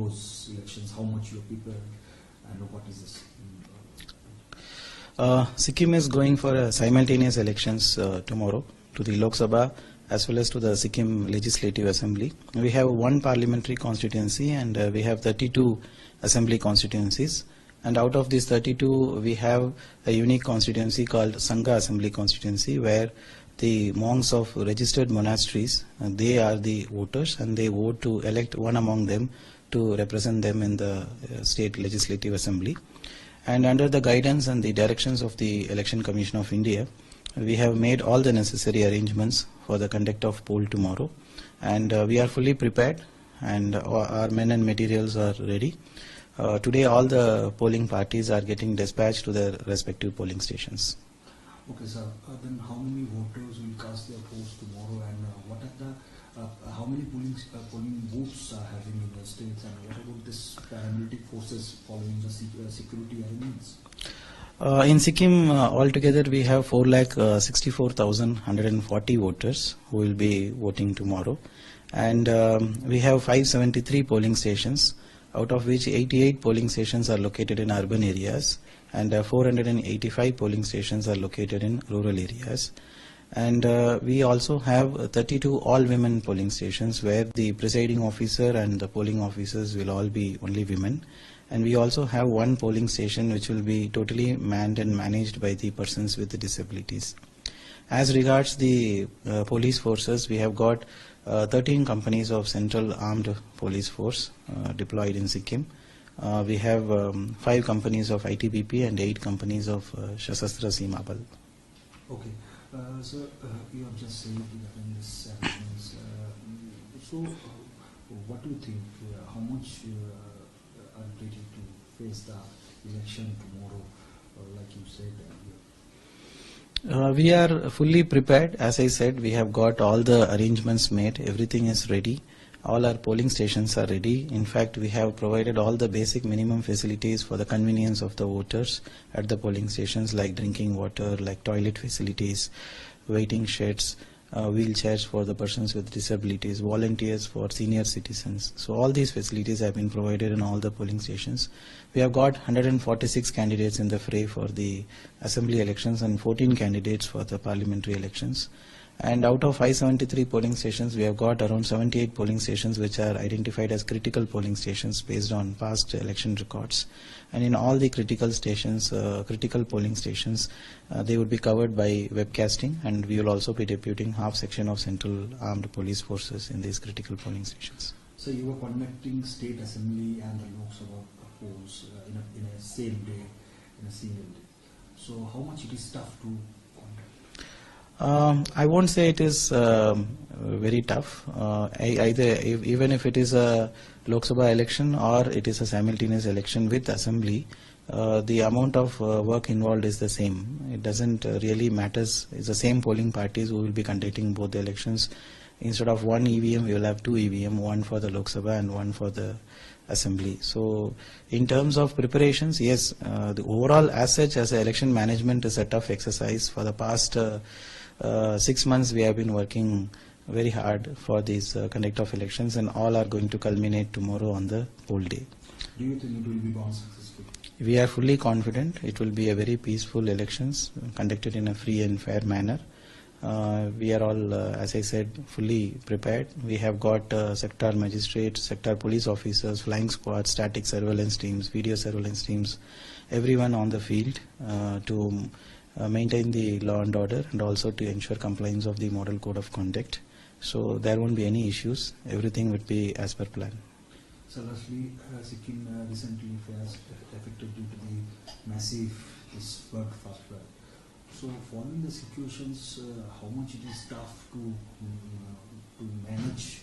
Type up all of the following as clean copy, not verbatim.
those elections? How much you are prepared, and what is this? Sikkim is going for simultaneous elections tomorrow to the Lok Sabha as well as to the Sikkim Legislative Assembly. We have one parliamentary constituency and we have 32 assembly constituencies. And out of these 32, we have a unique constituency called Sangha Assembly Constituency, where the monks of registered monasteries, they are the voters, and they vote to elect one among them to represent them in the state legislative assembly. And under the guidance and the directions of the Election Commission of India, we have made all the necessary arrangements for the conduct of poll tomorrow. And we are fully prepared, and our men and materials are ready. Today all the polling parties are getting dispatched to their respective polling stations. Okay, sir. Then how many voters will cast their votes tomorrow, and what are the how many polling booths are having in the states, and what about this paramilitary forces following the security arrangements? In Sikkim, altogether we have 4,64,140 voters who will be voting tomorrow, and we have 573 polling stations, out of which 88 polling stations are located in urban areas, and 485 polling stations are located in rural areas. And we also have 32 all-women polling stations, where the presiding officer and the polling officers will all be only women. And we also have one polling station which will be totally manned and managed by the persons with disabilities. As regards the police forces, we have got 13 companies of Central Armed Police Force deployed in Sikkim. We have 5 companies of ITBP and 8 companies of Shasastra Seema Bal. Okay. So you have just said regarding this elections. So what do you think? How much are you ready to face the election tomorrow? Like you said earlier. We are fully prepared. As I said, we have got all the arrangements made. Everything is ready. All our polling stations are ready. In fact, we have provided all the basic minimum facilities for the convenience of the voters at the polling stations, like drinking water, like toilet facilities, waiting sheds, wheelchairs for the persons with disabilities, volunteers for senior citizens. So all these facilities have been provided in all the polling stations. We have got 146 candidates in the fray for the assembly elections and 14 candidates for the parliamentary elections. And out of 573 polling stations, we have got around 78 polling stations which are identified as critical polling stations based on past election records. And in all the critical stations, critical polling stations, they would be covered by webcasting, and we will also be deputing half section of Central Armed Police Forces in these critical polling stations. So you were conducting state assembly and the Lok Sabha polls in a same day, in a single day. So how much it is tough to conduct? I won't say it is very tough. Even if it is a Lok Sabha election or it is a simultaneous election with assembly, the amount of work involved is the same. It doesn't really matter. It's the same polling parties who will be conducting both the elections. Instead of one EVM, we will have 2 EVM, one for the Lok Sabha and one for the assembly. So in terms of preparations, yes, the overall as such as election management is a tough exercise. For the past 6 months we have been working very hard for this conduct of elections, and all are going to culminate tomorrow on the poll day. Do you think it will be born successful? We are fully confident it will be a very peaceful elections conducted in a free and fair manner. We are all, as I said, fully prepared. We have got sector magistrates, sector police officers, flying squads, static surveillance teams, video surveillance teams, everyone on the field to maintain the law and order, and also to ensure compliance of the model code of conduct. So there won't be any issues. Everything would be as per plan. So lastly, Sikkim recently was affected due to the massive bird fast flood. So following the situations, how much it is tough to manage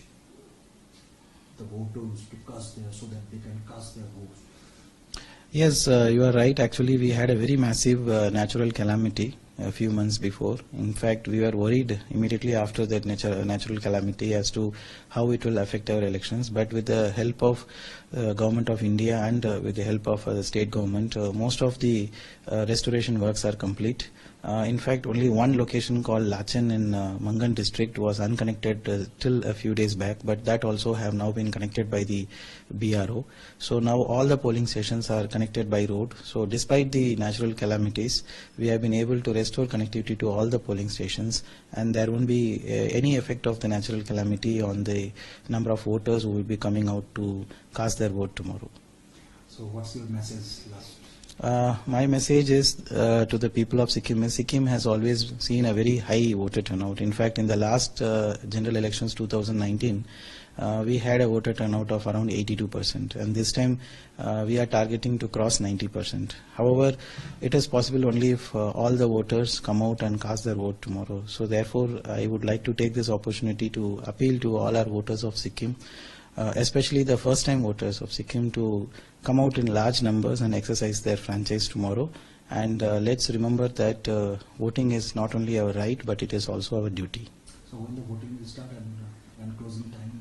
the voters to cast their, so that they can cast their votes? Yes, you are right. Actually, we had a very massive natural calamity a few months before. In fact, we were worried immediately after that natural calamity as to how it will affect our elections. But with the help of Government of India and with the help of the state government, most of the restoration works are complete. In fact, only one location called Lachen in Mangan district was unconnected till a few days back, but that also have now been connected by the BRO. So now all the polling stations are connected by road. So despite the natural calamities, we have been able to restore connectivity to all the polling stations, and there won't be any effect of the natural calamity on the number of voters who will be coming out to cast their vote tomorrow. So what's your message last? My message is to the people of Sikkim. Sikkim has always seen a very high voter turnout. In fact, in the last general elections 2019, we had a voter turnout of around 82%, and this time we are targeting to cross 90%. However, it is possible only if all the voters come out and cast their vote tomorrow. So therefore, I would like to take this opportunity to appeal to all our voters of Sikkim, especially the first-time voters of Sikkim, to come out in large numbers and exercise their franchise tomorrow. And let's remember that voting is not only our right, but it is also our duty. So when the voting will start and closing time?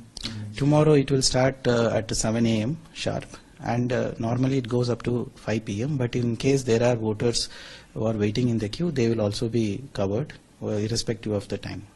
Tomorrow it will start at 7 a.m. sharp, and normally it goes up to 5 p.m. But in case there are voters who are waiting in the queue, they will also be covered irrespective of the time.